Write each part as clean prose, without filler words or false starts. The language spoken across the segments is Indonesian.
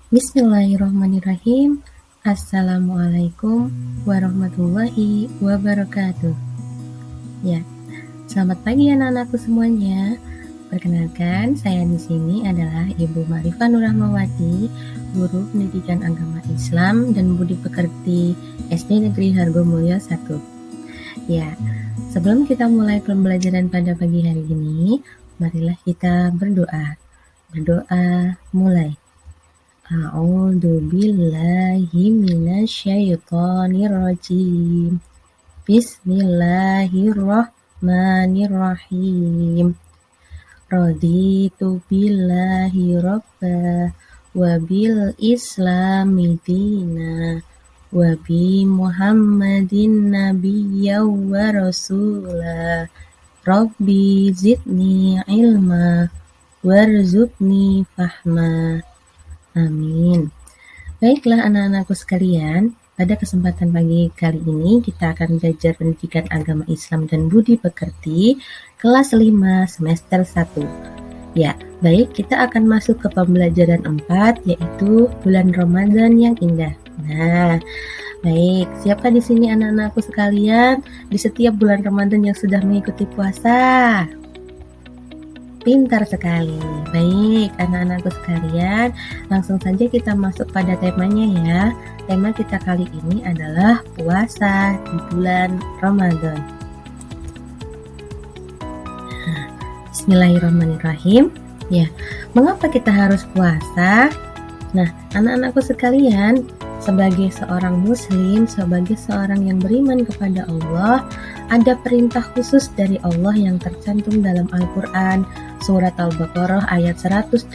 Bismillahirrahmanirrahim. Assalamualaikum warahmatullahi wabarakatuh. Ya, selamat pagi anak-anakku semuanya. Perkenalkan, saya di sini adalah Ibu Marifah Nur Rahmawati, Guru Pendidikan Agama Islam dan Budi Pekerti SD Negeri Hargomulyo 1. Ya, sebelum kita mulai pembelajaran pada pagi hari ini, marilah kita berdoa. Berdoa mulai. A'udzu billahi minasyaitonir rajim. Bismillahirrahmanirrahim. Raditu billahi rabba wa bil islami dina wa bi Muhammadin nabiyya wa rasula. Rabbi zidni ilma warzuqni fahma. Amin. Baiklah anak-anakku sekalian, pada kesempatan pagi kali ini kita akan belajar pendidikan agama Islam dan budi pekerti kelas 5 semester 1. Ya, baik, kita akan masuk ke pembelajaran 4 yaitu bulan Ramadan yang indah. Nah, baik, siapa di sini anak-anakku sekalian di setiap bulan Ramadan yang sudah mengikuti puasa? Pintar sekali. Baik, anak-anakku sekalian, langsung saja kita masuk pada temanya ya. Tema kita kali ini adalah puasa di bulan Ramadan. Bismillahirrahmanirrahim. Ya, mengapa kita harus puasa? Nah, anak-anakku sekalian, sebagai seorang muslim, sebagai seorang yang beriman kepada Allah, ada perintah khusus dari Allah yang tercantum dalam Al-Quran surat Al-Baqarah ayat 183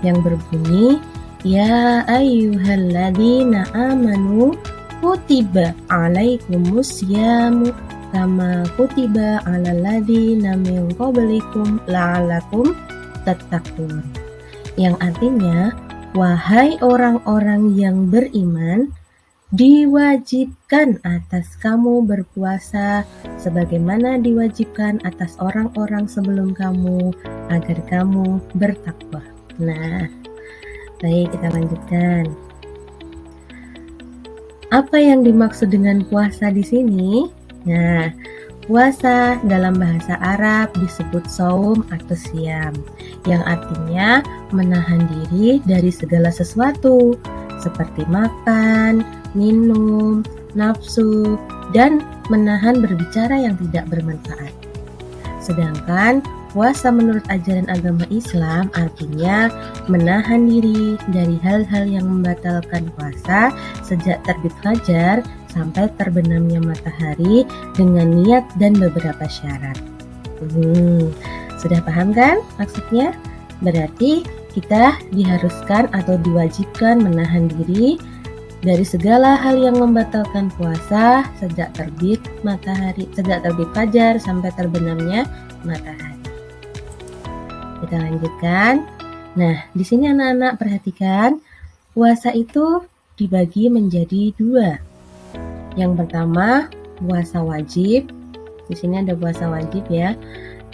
yang berbunyi, Ya ayyuhalladzina amanu kutiba alaikumusyamu kama kutiba alal ladzina min qablikum la'allakum tattaqun. Yang artinya, wahai orang-orang yang beriman, diwajibkan atas kamu berpuasa sebagaimana diwajibkan atas orang-orang sebelum kamu agar kamu bertakwa. Nah, baik, kita lanjutkan. Apa yang dimaksud dengan puasa di sini? Nah, puasa dalam bahasa Arab disebut saum atau siam, yang artinya menahan diri dari segala sesuatu, seperti makan, minum, nafsu, dan menahan berbicara yang tidak bermanfaat. Sedangkan puasa menurut ajaran agama Islam artinya menahan diri dari hal-hal yang membatalkan puasa sejak terbit fajar sampai terbenamnya matahari dengan niat dan beberapa syarat. Sudah paham kan maksudnya? Berarti kita diharuskan atau diwajibkan menahan diri dari segala hal yang membatalkan puasa sejak terbit fajar sampai terbenamnya matahari. Kita lanjutkan. Nah, di sini anak-anak perhatikan, puasa itu dibagi menjadi 2. Yang pertama, puasa wajib. Di sini ada puasa wajib ya.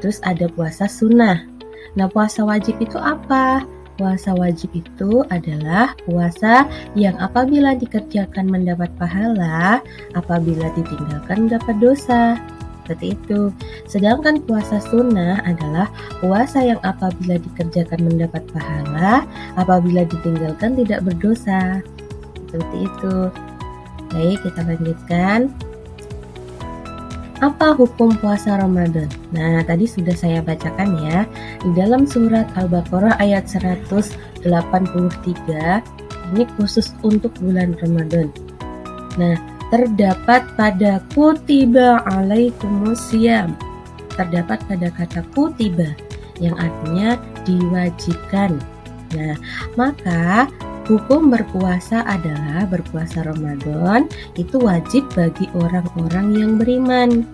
Terus ada puasa sunnah. Nah, puasa wajib itu apa? Puasa wajib itu adalah puasa yang apabila dikerjakan mendapat pahala, apabila ditinggalkan dapat dosa. Seperti itu. Sedangkan puasa sunnah adalah puasa yang apabila dikerjakan mendapat pahala, apabila ditinggalkan tidak berdosa. Seperti itu. Baik, kita lanjutkan. Apa hukum puasa Ramadan? Nah, tadi sudah saya bacakan ya. Di dalam surat Al-Baqarah ayat 183, ini khusus untuk bulan Ramadan. Nah, terdapat pada kutiba alaikumusiyam. Terdapat pada kata kutiba yang artinya diwajibkan. Nah, maka hukum berpuasa adalah berpuasa Ramadan itu wajib bagi orang-orang yang beriman.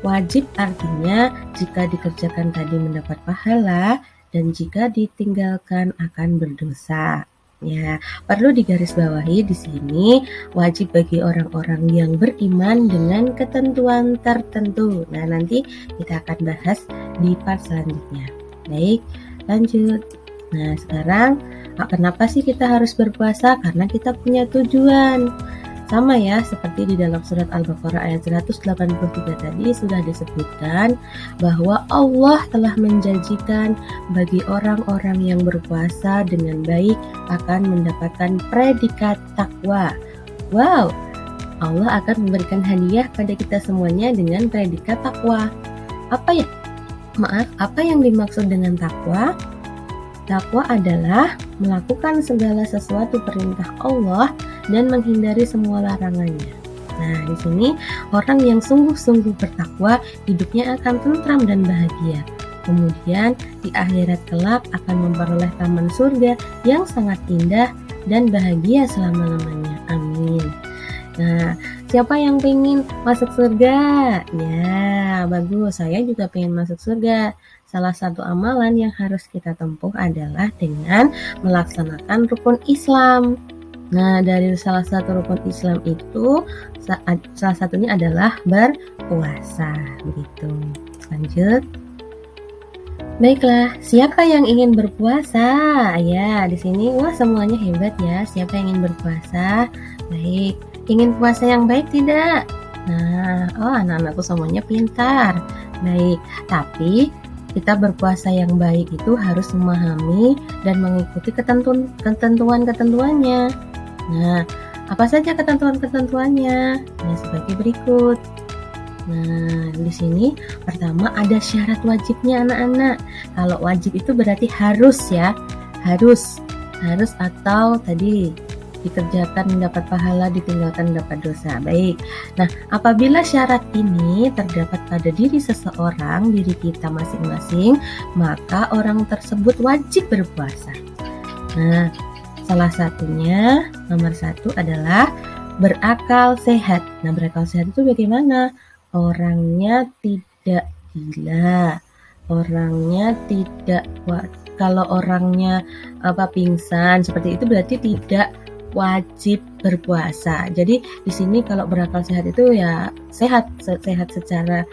Wajib artinya jika dikerjakan tadi mendapat pahala dan jika ditinggalkan akan berdosa. Ya, perlu digarisbawahi di sini wajib bagi orang-orang yang beriman dengan ketentuan tertentu. Nah, nanti kita akan bahas di part selanjutnya. Baik, lanjut. Nah, sekarang Kenapa sih kita harus berpuasa? Karena kita punya tujuan. Sama ya, seperti di dalam surat Al-Baqarah ayat 183 tadi sudah disebutkan bahwa Allah telah menjanjikan bagi orang-orang yang berpuasa dengan baik akan mendapatkan predikat takwa. Wow, Allah akan memberikan hadiah pada kita semuanya dengan predikat takwa. Apa yang dimaksud dengan takwa? Takwa adalah melakukan segala sesuatu perintah Allah dan menghindari semua larangannya. Nah, di sini orang yang sungguh-sungguh bertakwa hidupnya akan tentram dan bahagia. Kemudian di akhirat kelak akan memperoleh taman surga yang sangat indah dan bahagia selama-lamanya. Amin. Nah, siapa yang pengen masuk surga? Ya, bagus. Saya juga pengen masuk surga. Salah satu amalan yang harus kita tempuh adalah dengan melaksanakan rukun Islam. Nah, dari salah satu rukun Islam itu, salah satunya adalah berpuasa. Begitu. Lanjut. Baiklah, siapa yang ingin berpuasa? Ya, di sini semuanya hebat ya. Siapa yang ingin berpuasa? Baik. Ingin puasa yang baik tidak? Nah, anak-anakku semuanya pintar. Baik, tapi kita berpuasa yang baik itu harus memahami dan mengikuti ketentuan-ketentuannya. Nah, apa saja ketentuan-ketentuannya? Nah, sebagai berikut. Nah, di sini pertama ada syarat wajibnya anak-anak. Kalau wajib itu berarti harus ya. Harus atau tadi dikerjakan mendapat pahala, ditinggalkan mendapat dosa. Baik. Nah, apabila syarat ini terdapat pada diri seseorang, diri kita masing-masing, maka orang tersebut wajib berpuasa. Nah, salah satunya, nomor 1 adalah berakal sehat. Nah, berakal sehat itu bagaimana? Orangnya tidak gila. Orangnya tidak kalau orangnya pingsan seperti itu berarti tidak wajib berpuasa. Jadi di sini kalau berakal sehat itu ya sehat secara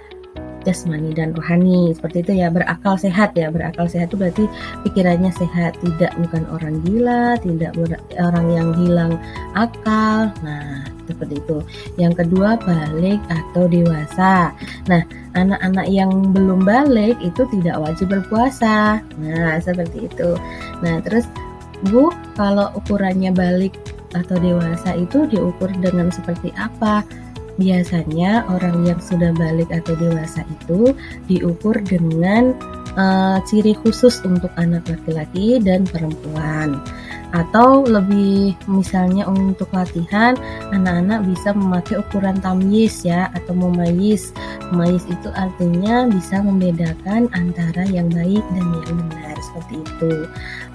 jasmani dan rohani. Seperti itu ya, berakal sehat ya. Berakal sehat itu berarti pikirannya sehat, bukan orang gila, tidak orang yang hilang akal. Nah, seperti itu. Yang kedua, balik atau dewasa. Nah, anak-anak yang belum balik itu tidak wajib berpuasa. Nah, seperti itu. Nah, terus Bu, kalau ukurannya balik atau dewasa itu diukur dengan seperti apa? Biasanya orang yang sudah balik atau dewasa itu diukur dengan ciri khusus untuk anak laki-laki dan perempuan. Atau lebih misalnya untuk latihan, anak-anak bisa memakai ukuran tamyiz ya, atau mumayyiz. Mumayyiz itu artinya bisa membedakan antara yang baik dan yang benar, seperti itu.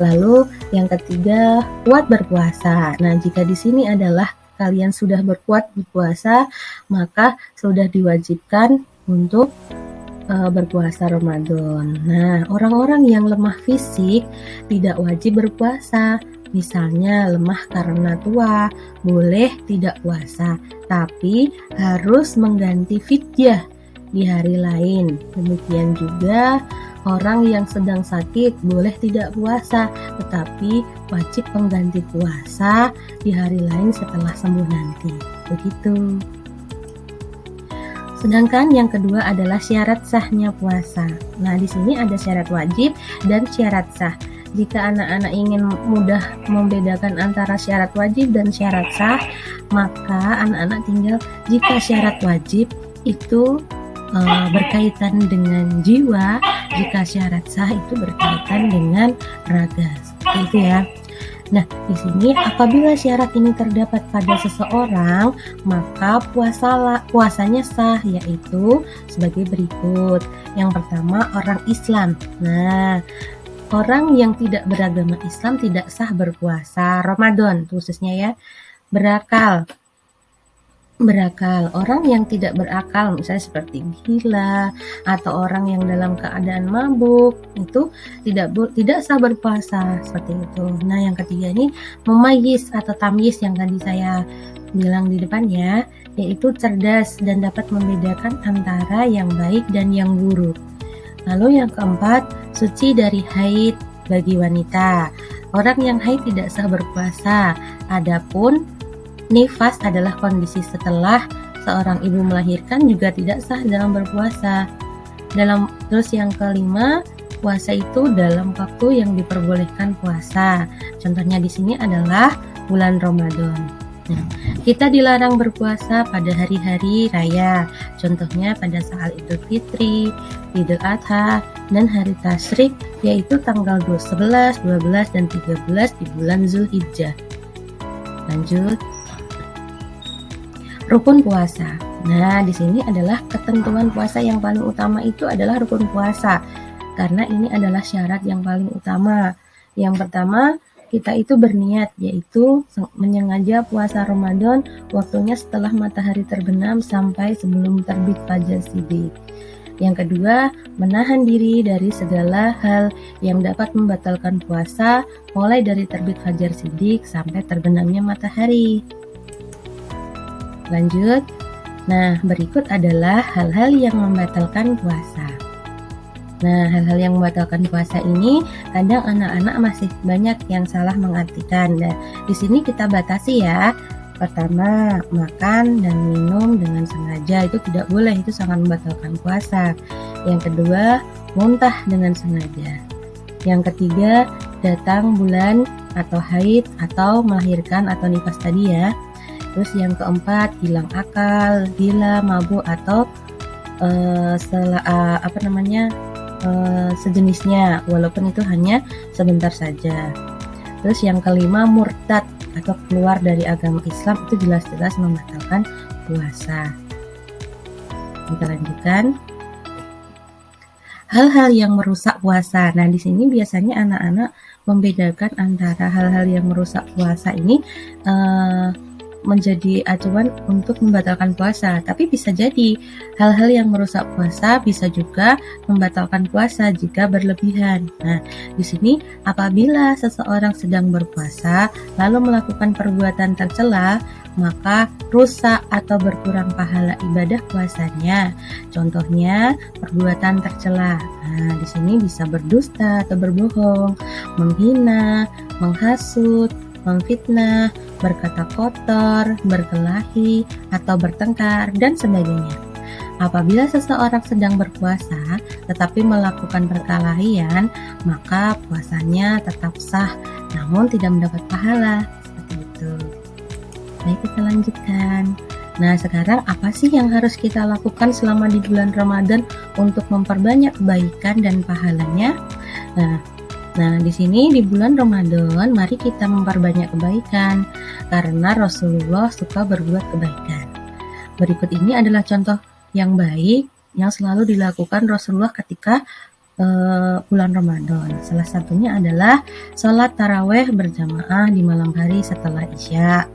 Lalu yang ketiga, kuat berpuasa. Nah, jika di sini adalah kalian sudah berkuat berpuasa, maka sudah diwajibkan untuk berpuasa Ramadan. Nah, orang-orang yang lemah fisik tidak wajib berpuasa. Misalnya lemah karena tua, boleh tidak puasa, tapi harus mengganti fidyah di hari lain. Demikian juga orang yang sedang sakit boleh tidak puasa, tetapi wajib mengganti puasa di hari lain setelah sembuh nanti. Begitu. Sedangkan yang kedua adalah syarat sahnya puasa. Nah, di sini ada syarat wajib dan syarat sah. Jika anak-anak ingin mudah membedakan antara syarat wajib dan syarat sah, maka anak-anak tinggal jika syarat wajib itu berkaitan dengan jiwa, jika syarat sah itu berkaitan dengan raga. Seperti itu ya. Nah, di sini apabila syarat ini terdapat pada seseorang, maka puasanya sah, yaitu sebagai berikut. Yang pertama, orang Islam. Nah, orang yang tidak beragama Islam tidak sah berpuasa Ramadan khususnya ya. Berakal, orang yang tidak berakal misalnya seperti gila atau orang yang dalam keadaan mabuk itu tidak sah berpuasa seperti itu. Nah, yang ketiga ini mumayyiz atau tamyiz yang tadi saya bilang di depan ya, yaitu cerdas dan dapat membedakan antara yang baik dan yang buruk. Lalu yang keempat, suci dari haid bagi wanita. Orang yang haid tidak sah berpuasa. Adapun nifas adalah kondisi setelah seorang ibu melahirkan juga tidak sah dalam berpuasa. Terus yang kelima, puasa itu dalam waktu yang diperbolehkan puasa. Contohnya di sini adalah bulan Ramadan. Nah, kita dilarang berpuasa pada hari-hari raya. Contohnya pada saat Idul Fitri, Idul Adha, dan hari Tasyrik, yaitu tanggal 11, 12, dan 13 di bulan Zulhijjah. Lanjut. Rukun puasa. Nah, di sini adalah ketentuan puasa yang paling utama itu adalah rukun puasa. Karena ini adalah syarat yang paling utama. Yang pertama, kita itu berniat, yaitu menyengaja puasa Ramadan waktunya setelah matahari terbenam sampai sebelum terbit fajar siddiq. Yang kedua, menahan diri dari segala hal yang dapat membatalkan puasa, mulai dari terbit fajar siddiq sampai terbenamnya matahari. Lanjut. Nah, berikut adalah hal-hal yang membatalkan puasa. Nah, hal-hal yang membatalkan puasa ini kadang anak-anak masih banyak yang salah mengartikan. Nah, di sini kita batasi ya. Pertama, makan dan minum dengan sengaja itu tidak boleh, itu sangat membatalkan puasa. Yang kedua, muntah dengan sengaja. Yang ketiga, datang bulan atau haid atau melahirkan atau nifas tadi ya. Terus yang keempat, hilang akal, gila, mabuk atau sejenisnya, walaupun itu hanya sebentar saja. Terus yang kelima, murtad atau keluar dari agama Islam, itu jelas-jelas membatalkan puasa. Kita lanjutkan. Hal-hal yang merusak puasa. Nah, di sini biasanya anak-anak membedakan antara hal-hal yang merusak puasa ini menjadi acuan untuk membatalkan puasa, tapi bisa jadi hal-hal yang merusak puasa bisa juga membatalkan puasa jika berlebihan. Nah, di sini apabila seseorang sedang berpuasa lalu melakukan perbuatan tercela, maka rusak atau berkurang pahala ibadah puasanya. Contohnya perbuatan tercela. Nah, di sini bisa berdusta atau berbohong, menghina, menghasut, memfitnah, berkata kotor, berkelahi, atau bertengkar, dan sebagainya. Apabila seseorang sedang berpuasa tetapi melakukan perkelahian, maka puasanya tetap sah, namun tidak mendapat pahala. Seperti itu. Baik, kita lanjutkan. Nah, sekarang apa sih yang harus kita lakukan selama di bulan Ramadan untuk memperbanyak kebaikan dan pahalanya? Nah, di sini di bulan Ramadan, mari kita memperbanyak kebaikan karena Rasulullah suka berbuat kebaikan. Berikut ini adalah contoh yang baik yang selalu dilakukan Rasulullah ketika bulan Ramadan. Salah satunya adalah sholat taraweh berjamaah di malam hari setelah Isya.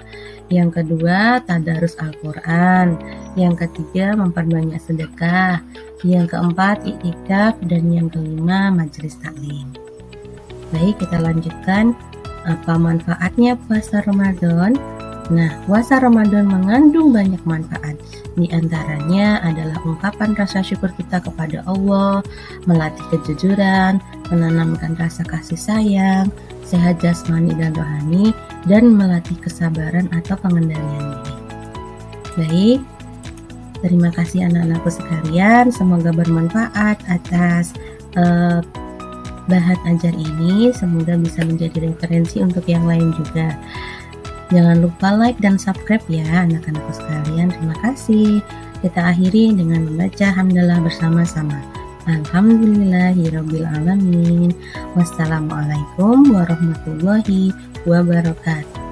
Yang kedua, tadarus Al-Quran. Yang ketiga, memperbanyak sedekah. Yang keempat, i'tikaf. Dan yang kelima, majelis taklim. Baik, kita lanjutkan. Apa manfaatnya puasa Ramadan? Nah, puasa Ramadan mengandung banyak manfaat. Di antaranya adalah ungkapan rasa syukur kita kepada Allah, melatih kejujuran, menanamkan rasa kasih sayang, sehat jasmani dan rohani, dan melatih kesabaran atau pengendalian diri. Baik, terima kasih anak-anakku sekalian. Semoga bermanfaat atas bahan ajar ini, semoga bisa menjadi referensi untuk yang lain juga. Jangan lupa like dan subscribe ya anak-anakku sekalian. Terima kasih. Kita akhiri dengan membaca hamdalah bersama-sama. Alhamdulillahirabbil alamin. Wassalamualaikum warahmatullahi wabarakatuh.